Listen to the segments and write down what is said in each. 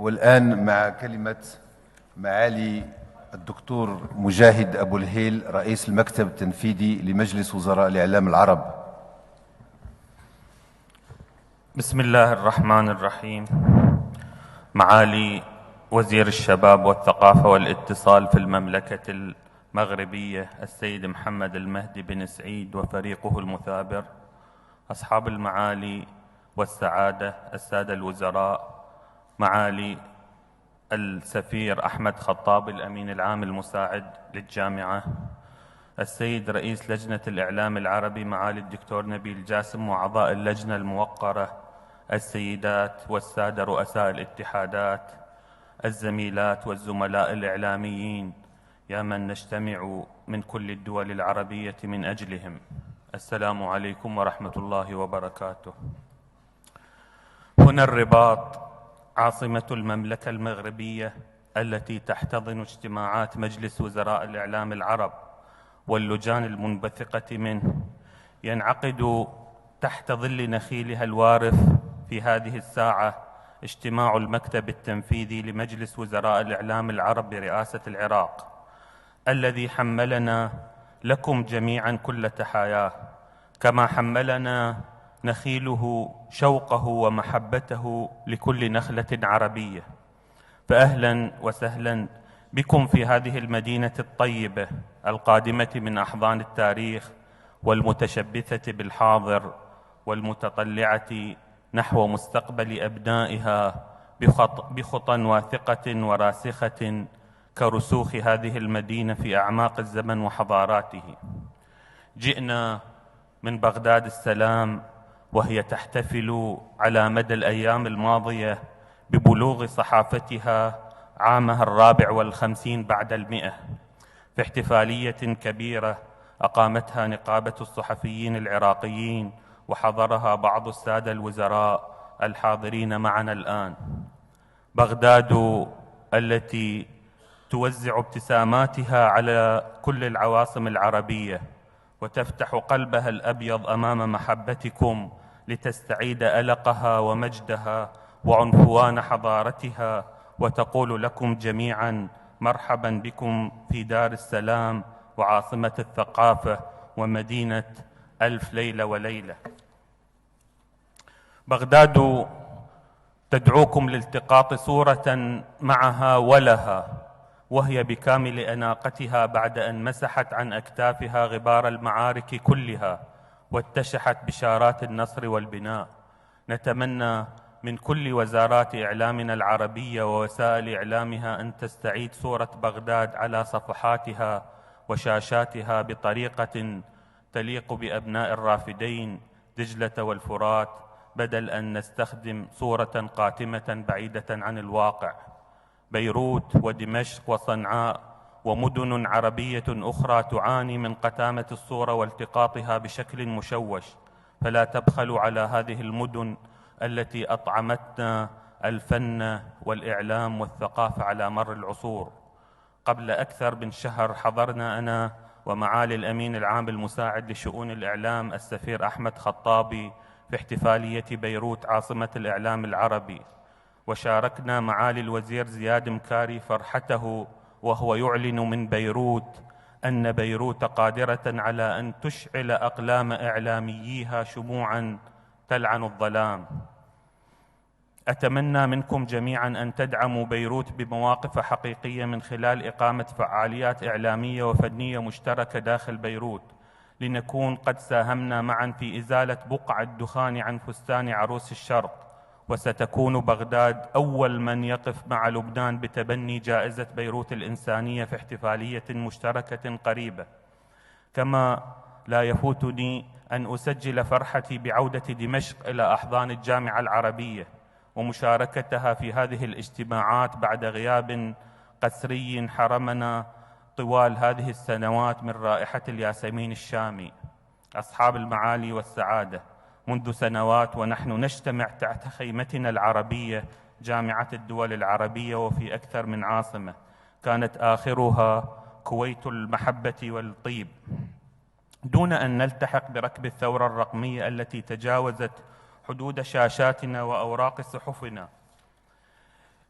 والآن مع كلمة معالي الدكتور مجاهد أبو الهيل رئيس المكتب التنفيذي لمجلس وزراء الإعلام العرب. بسم الله الرحمن الرحيم. معالي وزير الشباب والثقافة والاتصال في المملكة المغربية السيد محمد المهدي بن سعيد وفريقه المثابر، أصحاب المعالي والسعادة السادة الوزراء، معالي السفير أحمد خطاب الأمين العام المساعد للجامعة، السيد رئيس لجنة الإعلام العربي معالي الدكتور نبيل جاسم وأعضاء اللجنة الموقرة، السيدات والسادة رؤساء الاتحادات، الزميلات والزملاء الإعلاميين، يا من نجتمع من كل الدول العربية من أجلهم، السلام عليكم ورحمة الله وبركاته. هنا الرباط، عاصمة المملكة المغربية التي تحتضن اجتماعات مجلس وزراء الإعلام العرب واللجان المنبثقة منه، ينعقد تحت ظل نخيلها الوارف في هذه الساعة اجتماع المكتب التنفيذي لمجلس وزراء الإعلام العرب برئاسة العراق، الذي حملنا لكم جميعا كل تحاياه، كما حملنا نخيله شوقه ومحبته لكل نخلة عربية. فأهلا وسهلا بكم في هذه المدينة الطيبة القادمة من أحضان التاريخ والمتشبثة بالحاضر والمتطلعة نحو مستقبل أبنائها بخطى واثقة وراسخة كرسوخ هذه المدينة في أعماق الزمن وحضاراته. جئنا من بغداد السلام وهي تحتفل على مدى الأيام الماضية ببلوغ صحافتها عامها 54 بعد 100، في احتفالية كبيرة أقامتها نقابة الصحفيين العراقيين وحضرها بعض السادة الوزراء الحاضرين معنا الآن. بغداد التي توزع ابتساماتها على كل العواصم العربية وتفتح قلبها الأبيض أمام محبتكم لتستعيد ألقها ومجدها وعنفوان حضارتها، وتقول لكم جميعا مرحبا بكم في دار السلام وعاصمة الثقافة ومدينة ألف ليلة وليلة. بغداد تدعوكم لالتقاط صورة معها ولها وهي بكامل أناقتها بعد أن مسحت عن أكتافها غبار المعارك كلها واتشحت بشارات النصر والبناء. نتمنى من كل وزارات إعلامنا العربية ووسائل إعلامها أن تستعيد صورة بغداد على صفحاتها وشاشاتها بطريقة تليق بأبناء الرافدين دجلة والفرات، بدل أن نستخدم صورة قاتمة بعيدة عن الواقع. بيروت ودمشق وصنعاء ومدن عربية أخرى تعاني من قتامة الصورة والتقاطها بشكل مشوش، فلا تبخلوا على هذه المدن التي أطعمتنا الفن والإعلام والثقافة على مر العصور. قبل أكثر من شهر حضرنا أنا ومعالي الأمين العام المساعد لشؤون الإعلام السفير أحمد خطابي في احتفالية بيروت عاصمة الإعلام العربي، وشاركنا معالي الوزير زياد مكاري فرحته وهو يعلن من بيروت أن بيروت قادرة على أن تشعل أقلام إعلامييها شموعاً تلعن الظلام. أتمنى منكم جميعاً أن تدعموا بيروت بمواقف حقيقية من خلال إقامة فعاليات إعلامية وفنية مشتركة داخل بيروت، لنكون قد ساهمنا معاً في إزالة بقع الدخان عن فستان عروس الشرق، وستكون بغداد أول من يقف مع لبنان بتبني جائزة بيروت الإنسانية في احتفالية مشتركة قريبة. كما لا يفوتني أن أسجل فرحتي بعودة دمشق إلى أحضان الجامعة العربية ومشاركتها في هذه الاجتماعات بعد غياب قسري حرمنا طوال هذه السنوات من رائحة الياسمين الشامي. أصحاب المعالي والسعادة، منذ سنوات ونحن نجتمع تحت خيمتنا العربية جامعة الدول العربية وفي أكثر من عاصمة، كانت آخرها كويت المحبة والطيب، دون أن نلتحق بركب الثورة الرقمية التي تجاوزت حدود شاشاتنا وأوراق صحفنا.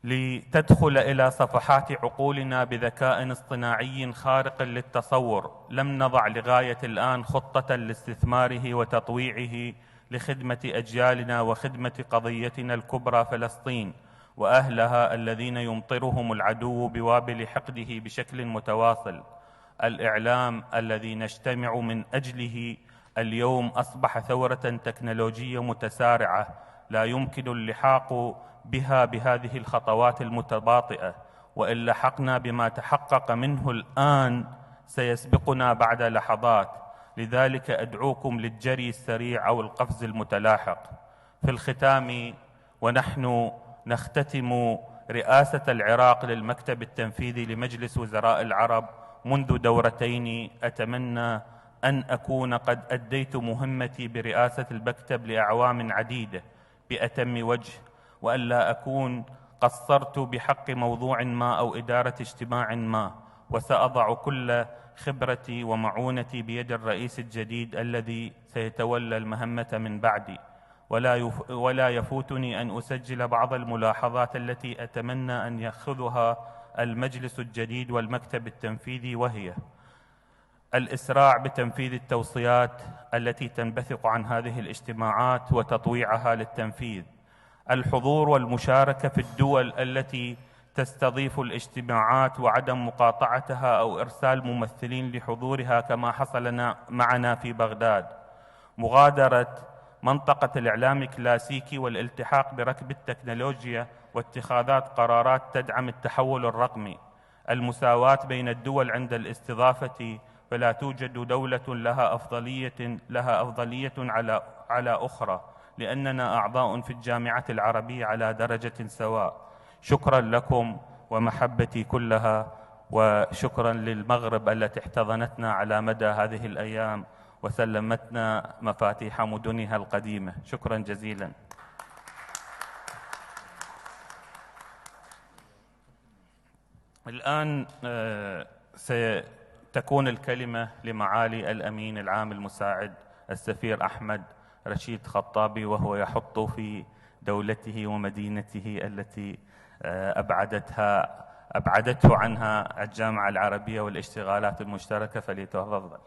لتدخل إلى صفحات عقولنا بذكاء اصطناعي خارق للتصور. لم نضع لغاية الآن خطة لاستثماره وتطويعه لخدمة أجيالنا وخدمة قضيتنا الكبرى فلسطين وأهلها الذين يمطرهم العدو بوابل حقده بشكل متواصل. الإعلام الذي نجتمع من أجله اليوم أصبح ثورة تكنولوجية متسارعة لا يمكن اللحاق بها بهذه الخطوات المتباطئة، وإن لحقنا بما تحقق منه الآن سيسبقنا بعد لحظات. لذلك أدعوكم للجري السريع أو القفز المتلاحق. في الختام، ونحن نختتم رئاسة العراق للمكتب التنفيذي لمجلس وزراء العرب منذ دورتين، أتمنى أن أكون قد أديت مهمتي برئاسة المكتب لأعوام عديدة بأتم وجه، وألا أكون قصرت بحق موضوع ما أو إدارة اجتماع ما، وسأضع كل خبرتي ومعونتي بيد الرئيس الجديد الذي سيتولى المهمة من بعدي. ولا يفوتني أن أسجل بعض الملاحظات التي أتمنى أن يأخذها المجلس الجديد والمكتب التنفيذي، وهي الإسراع بتنفيذ التوصيات التي تنبثق عن هذه الاجتماعات وتطويعها للتنفيذ، الحضور والمشاركة في الدول التي تستضيف الاجتماعات وعدم مقاطعتها أو إرسال ممثلين لحضورها كما حصل معنا في بغداد، مغادرة منطقة الإعلام الكلاسيكي والالتحاق بركب التكنولوجيا واتخاذات قرارات تدعم التحول الرقمي، المساواة بين الدول عند الاستضافة، فلا توجد دولة لها أفضلية على أخرى، لأننا أعضاء في الجامعة العربية على درجة سواء. شكرا لكم ومحبتي كلها، وشكرا للمغرب التي احتضنتنا على مدى هذه الأيام وسلمتنا مفاتيح مدنها القديمة. شكرا جزيلا. الآن ستكون الكلمة لمعالي الأمين العام المساعد السفير أحمد رشيد خطابي، وهو يحط في دولته ومدينته التي أبعدته عنها الجامعة العربية والاشتغالات المشتركة، فليتفضل.